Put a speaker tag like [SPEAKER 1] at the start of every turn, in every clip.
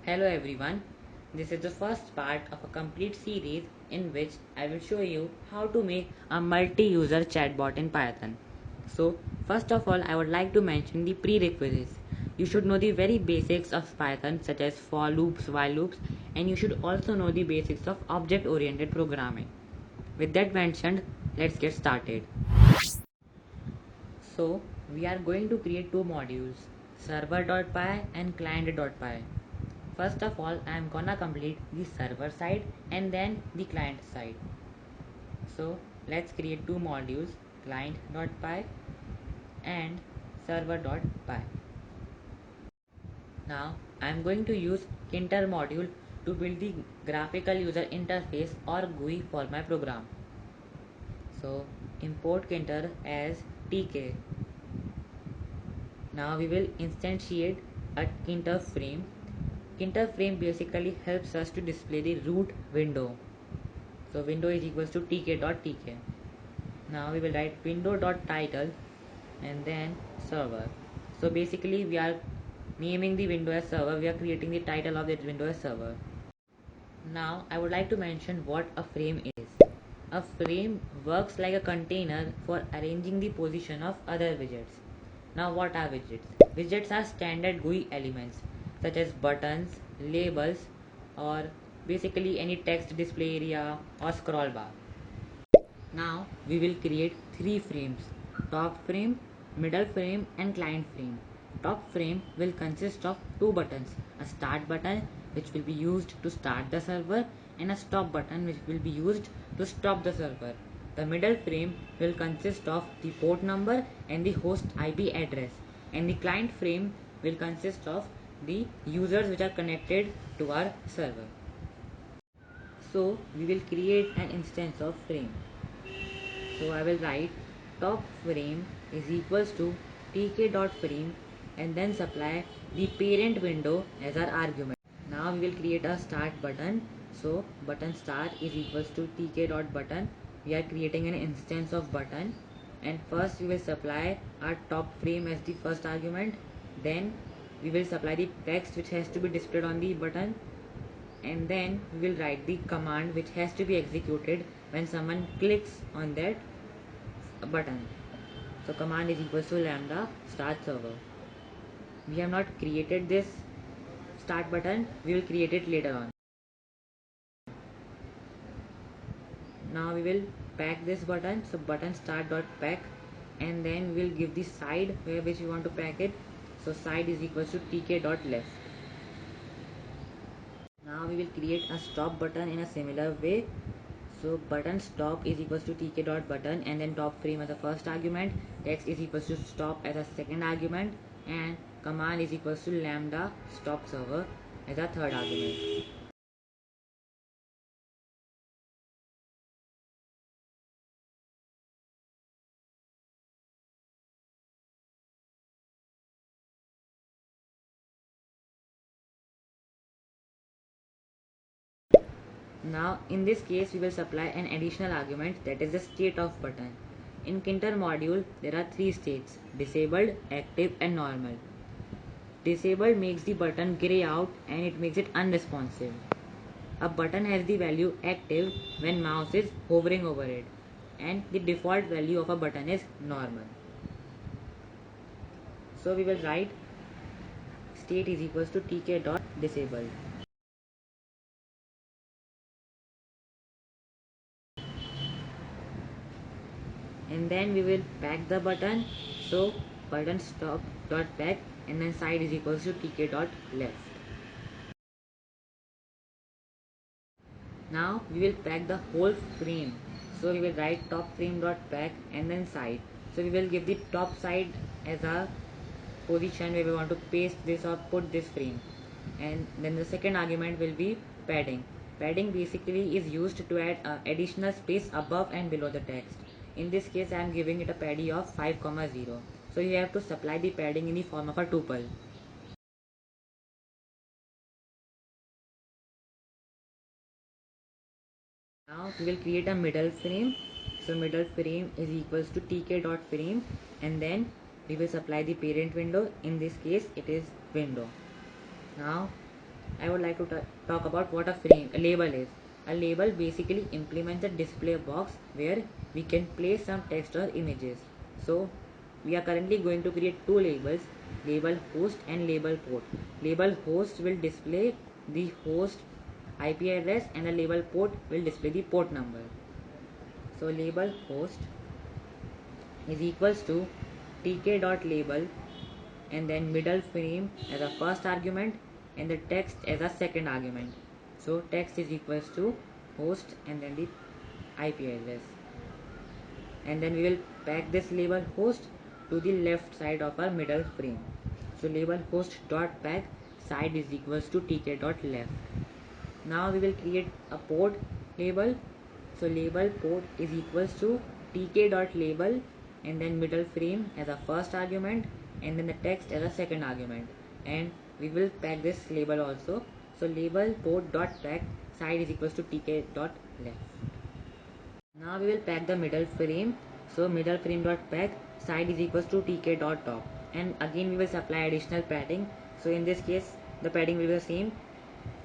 [SPEAKER 1] Hello everyone, this is the first part of a complete series in which I will show you how to make a multi-user chatbot in Python. So first of all I would like to mention the prerequisites. You should know the very basics of Python such as for loops, while loops, and you should also know the basics of object-oriented programming. With that mentioned, let's get started. So we are going to create two modules, server.py and client.py. First of all, I am gonna complete the server side and then the client side. So let's create two modules, client.py and server.py. Now I am going to use Kinter module to build the graphical user interface or GUI for my program. So import Kinter as tk. Now we will instantiate a Kinter frame. Kinter frame basically helps us to display the root window. So window is equals to tk.tk. Now we will write window.title and then server. So basically we are naming the window as server. We are creating the title of that window as server. Now I would like to mention what a frame is. A frame works like a container for arranging the position of other widgets. Now what are widgets? Widgets are standard GUI elements such as buttons, labels, or basically any text display area or scroll bar. Now we will create three frames, top frame, middle frame and client frame. Top frame will consist of two buttons, a start button which will be used to start the server and a stop button which will be used to stop the server. The middle frame will consist of the port number and the host IP address, and the client frame will consist of the users which are connected to our server. So we will create an instance of frame. So I will write top frame is equals to tk.frame and then supply the parent window as our argument. Now we will create a start button. So button start is equals to tk.button. We are creating an instance of button, and first we will supply our top frame as the first argument. Then we will supply the text which has to be displayed on the button, and then we will write the command which has to be executed when someone clicks on that button. So command is equals to lambda start server. We have not created this start button, we will create it later on. Now we will pack this button, so button start dot pack, and then we will give the side where which we want to pack it. So side is equals to tk dot left. Now we will create a stop button in a similar way. So button stop is equals to tk dot button and then top frame as the first argument, text is equals to stop as a second argument, and command is equals to lambda stop server as a third argument. Now in this case we will supply an additional argument, that is the state of button. In Kinter module there are three states: disabled, active and normal. Disabled makes the button grey out and it makes it unresponsive. A button has the value active when mouse is hovering over it, and the default value of a button is normal. So we will write state is equals to tk dot disabled. And then we will pack the button. So button stop dot pack and then side is equals to tk dot left. Now we will pack the whole frame. So we will write top frame dot pack and then side. So we will give the top side as our position where we want to paste this or put this frame, and then the second argument will be padding. Padding basically is used to add additional space above and below the text. In this case I am giving it a paddy of 5,0. So you have to supply the padding in the form of a tuple. Now we will create a middle frame. So middle frame is equals to tk dot frame, and then we will supply the parent window. In this case it is window. Now I would like to talk about what a label is. A label basically implements a display box where we can place some text or images. So we are currently going to create two labels, label host and label port. Label host will display the host IP address and the label port will display the port number. So label host is equals to tk.label and then middle frame as a first argument and the text as a second argument. So text is equals to host and then the IP address, and then we will pack this label host to the left side of our middle frame. So label host dot pack side is equals to tk dot left. Now we will create a port label. So label port is equals to tk dot label and then middle frame as a first argument and then the text as a second argument, and we will pack this label also. So label port dot pack side is equals to tk dot left. Now we will pack the middle frame. So middle frame dot pack side is equals to tk dot top, and again we will supply additional padding. So in this case the padding will be the same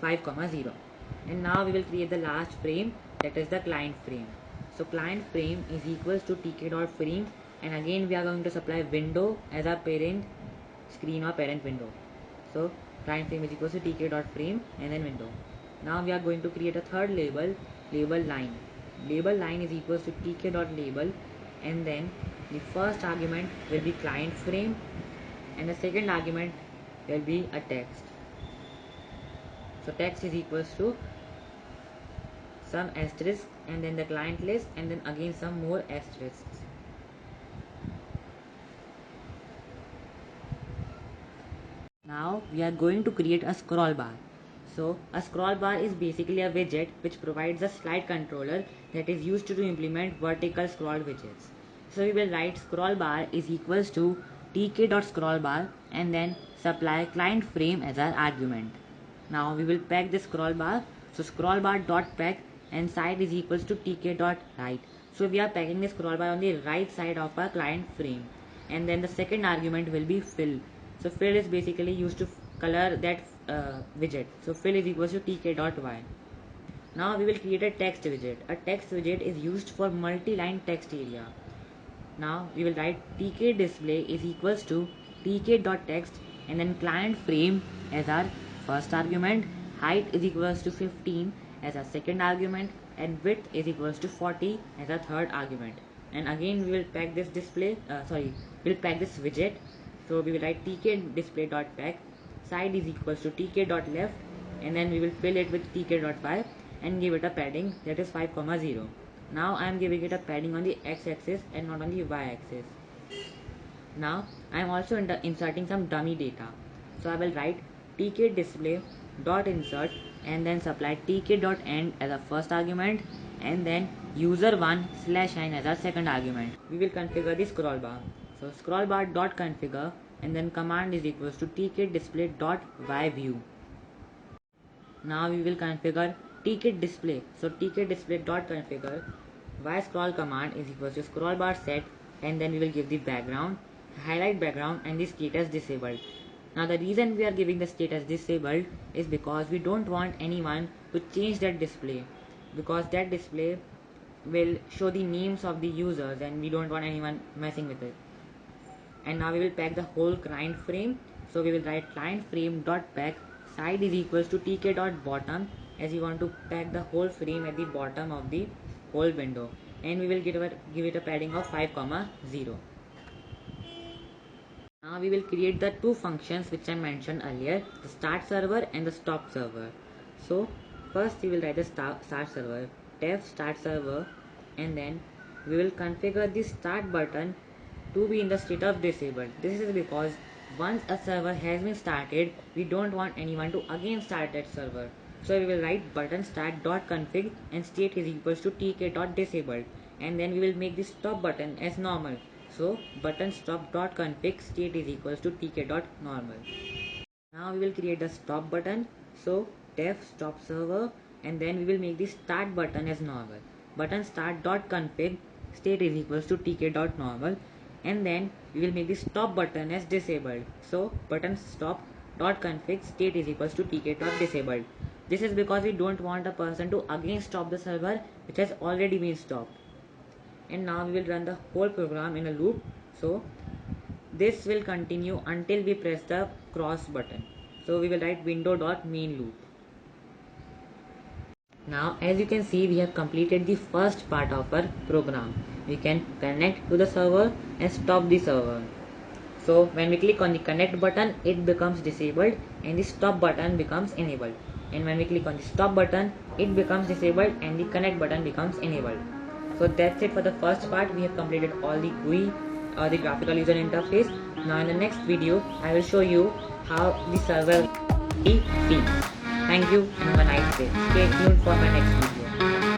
[SPEAKER 1] 5,0, and now we will create the last frame, that is the client frame. So client frame is equals to tk dot frame, and again we are going to supply window as our parent screen or parent window. So client frame is equals to tk dot frame and then window. Now we are going to create a third label, label line. Label line is equals to tk dot label, and then the first argument will be client frame and the second argument will be a text. So text is equals to some asterisk and then the client list and then again some more asterisks. Now we are going to create a scroll bar. So a scroll bar is basically a widget which provides a slide controller that is used to implement vertical scroll widgets. So we will write scroll bar is equals to tk.scrollbar and then supply client frame as our argument. Now we will pack this scroll bar. So scroll bar dot pack and side is equals to tk dot right. So we are packing the scroll bar on the right side of our client frame, and then the second argument will be fill. So fill is basically used to color that widget. So fill is equals to tk dot y. Now we will create a text widget. A text widget is used for multi-line text area. Now we will write tk display is equals to tk dot text and then client frame as our first argument, height is equals to 15 as our second argument, and width is equals to 40 as our third argument. And again we will pack this we'll pack this widget. So we will write tk display dot pack side is equals to tk dot left, and then we will fill it with tk dot y and give it a padding, that is 5,0. Now I am giving it a padding on the x-axis and not on the y-axis. Now I am also inserting some dummy data. So I will write tk display dot insert and then supply tk dot end as a first argument and then user1 slash n as our second argument. We will configure the scroll bar. So scroll bar dot configure and then command is equals to tk display dot y view. Now we will configure tk display. So tk display dot configure y scroll command is equals to scroll bar set, and then we will give the background, highlight background and the status disabled. Now the reason we are giving the status disabled is because we don't want anyone to change that display, because that display will show the names of the users and we don't want anyone messing with it. And now we will pack the whole client frame. So we will write client frame dot pack side is equals to tk dot bottom, as we want to pack the whole frame at the bottom of the whole window, and we will give it a padding of 5,0. Now we will create the two functions which I mentioned earlier, the start server and the stop server. So first we will write the start server, def start server, and then we will configure the start button to be in the state of disabled. This is because once a server has been started, we don't want anyone to again start that server. So we will write button start dot config and state is equals to tk dot disabled, and then we will make the stop button as normal. So button stop dot config state is equals to tk dot normal. Now we will create the stop button. So def stop server, and then we will make the start button as normal. Button start dot config state is equals to tk dot normal, and then we will make the stop button as disabled. So button stop dot config state is equals to tk dot disabled. This is because we don't want a person to again stop the server which has already been stopped. And now we will run the whole program in a loop. So this will continue until we press the cross button. So we will write window dot main loop. Now as you can see, we have completed the first part of our program. We can connect to the server and stop the server. So when we click on the connect button, it becomes disabled and the stop button becomes enabled. And when we click on the stop button, it becomes disabled and the connect button becomes enabled. So that's it for the first part. We have completed all the GUI or the graphical user interface. Now in the next video, I will show you how the server will be. Thank you and have a nice day. Stay tuned for my next video.